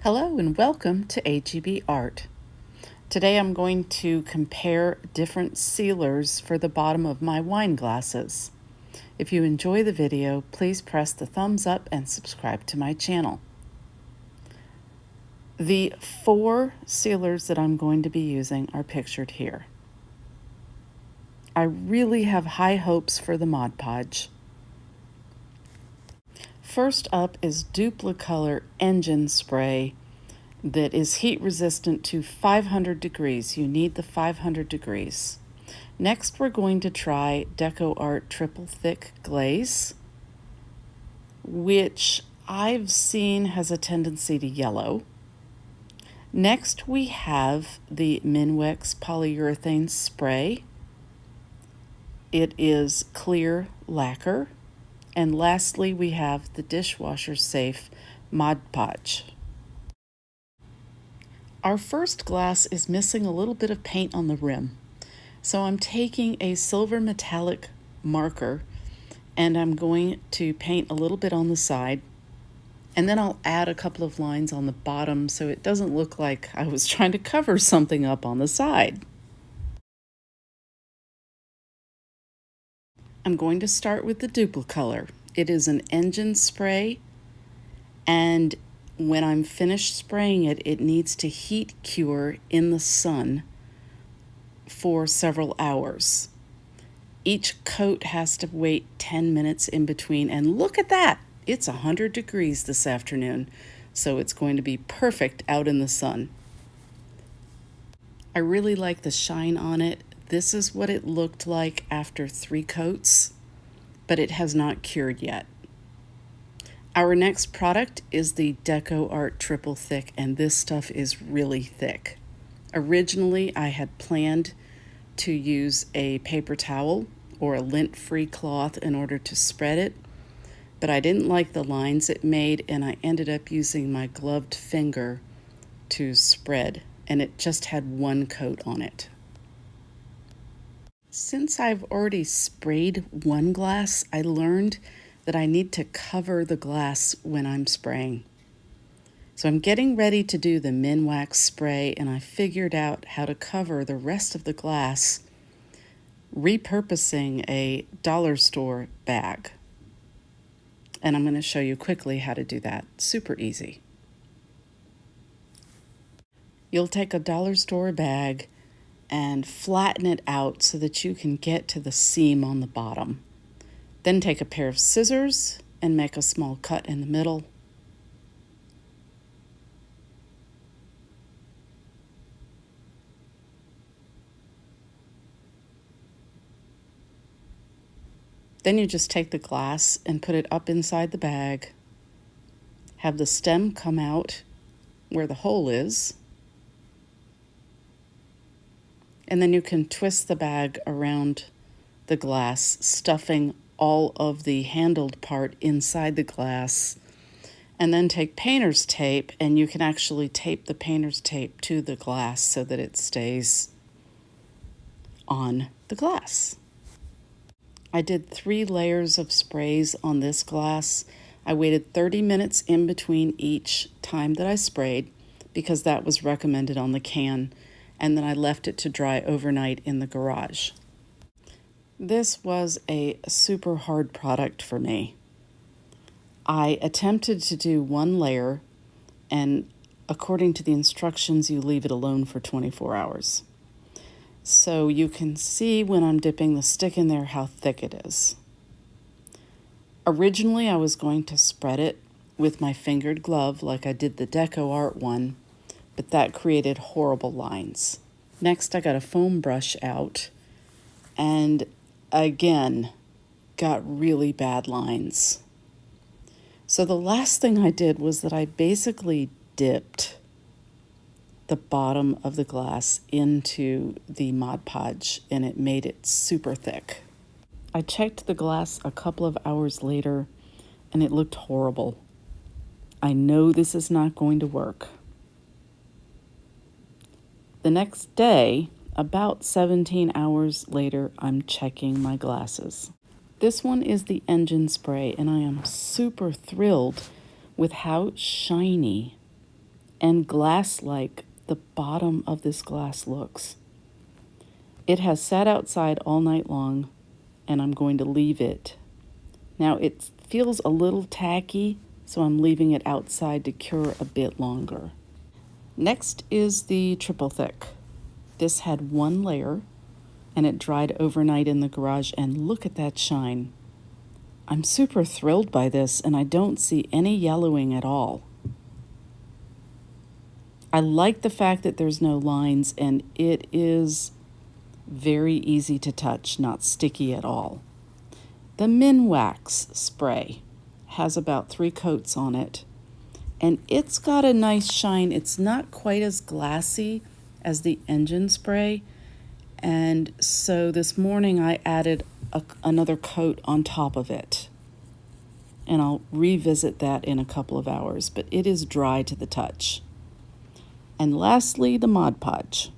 Hello and welcome to HEB Art. Today I'm going to compare different sealers for the bottom of my wine glasses. If you enjoy the video, please press the thumbs up and subscribe to my channel. The 4 sealers that I'm going to be using are pictured here. I really have high hopes for the Mod Podge. First up is Duplicolor engine spray that is heat resistant to 500 degrees. You need the 500 degrees. Next, we're going to try DecoArt Triple Thick Glaze, which I've seen has a tendency to yellow. Next, we have the Minwax polyurethane spray. It is clear lacquer. And lastly, we have the Dishwasher Safe Mod Podge. Our first glass is missing a little bit of paint on the rim. So I'm taking a silver metallic marker and I'm going to paint a little bit on the side. And then I'll add a couple of lines on the bottom so it doesn't look like I was trying to cover something up on the side. I'm going to start with the Duplicolor. It is an engine spray, and when I'm finished spraying it, it needs to heat cure in the sun for several hours. Each coat has to wait 10 minutes in between, and look at that! It's 100 degrees this afternoon, so it's going to be perfect out in the sun. I really like the shine on it. This is what it looked like after 3 coats, but it has not cured yet. Our next product is the DecoArt Triple Thick, and this stuff is really thick. Originally, I had planned to use a paper towel or a lint-free cloth in order to spread it, but I didn't like the lines it made, and I ended up using my gloved finger to spread, and it just had 1 coat on it. Since I've already sprayed 1 glass, I learned that I need to cover the glass when I'm spraying. So I'm getting ready to do the Minwax spray, and I figured out how to cover the rest of the glass repurposing a dollar store bag. And I'm going to show you quickly how to do that. Super easy. You'll take a dollar store bag and flatten it out so that you can get to the seam on the bottom. Then take a pair of scissors and make a small cut in the middle. Then you just take the glass and put it up inside the bag. Have the stem come out where the hole is. And then you can twist the bag around the glass, stuffing all of the handled part inside the glass. And then take painter's tape, and you can actually tape the painter's tape to the glass so that it stays on the glass. I did 3 layers of sprays on this glass. I waited 30 minutes in between each time that I sprayed because that was recommended on the can. And then I left it to dry overnight in the garage. This was a super hard product for me. I attempted to do 1 layer, and according to the instructions, you leave it alone for 24 hours. So you can see when I'm dipping the stick in there how thick it is. Originally, I was going to spread it with my fingered glove like I did the DecoArt one, but that created horrible lines. Next, I got a foam brush out and again got really bad lines. So the last thing I did was that I basically dipped the bottom of the glass into the Mod Podge, and it made it super thick. I checked the glass a couple of hours later and it looked horrible. I know this is not going to work. The next day, about 17 hours later, I'm checking my glasses. This one is the engine spray, and I am super thrilled with how shiny and glass-like the bottom of this glass looks. It has sat outside all night long, and I'm going to leave it. Now it feels a little tacky, so I'm leaving it outside to cure a bit longer. Next is the triple thick. This had one layer, and it dried overnight in the garage, and look at that shine. I'm super thrilled by this, and I don't see any yellowing at all. I like the fact that there's no lines, and it is very easy to touch, not sticky at all. The Minwax spray has about 3 coats on it, and it's got a nice shine. It's not quite as glassy as the engine spray, and so this morning I added another coat on top of it, and I'll revisit that in a couple of hours, but it is dry to the touch. And lastly, the Mod Podge.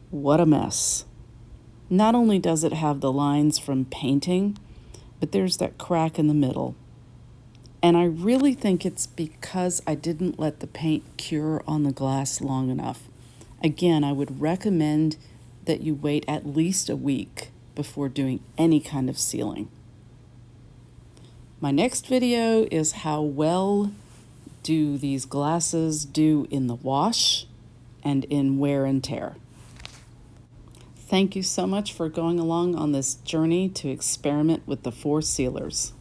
What a mess. Not only does it have the lines from painting, but there's that crack in the middle. And I really think it's because I didn't let the paint cure on the glass long enough. Again, I would recommend that you wait at least a week before doing any kind of sealing. My next video is how well do these glasses do in the wash and in wear and tear. Thank you so much for going along on this journey to experiment with the 4 sealers.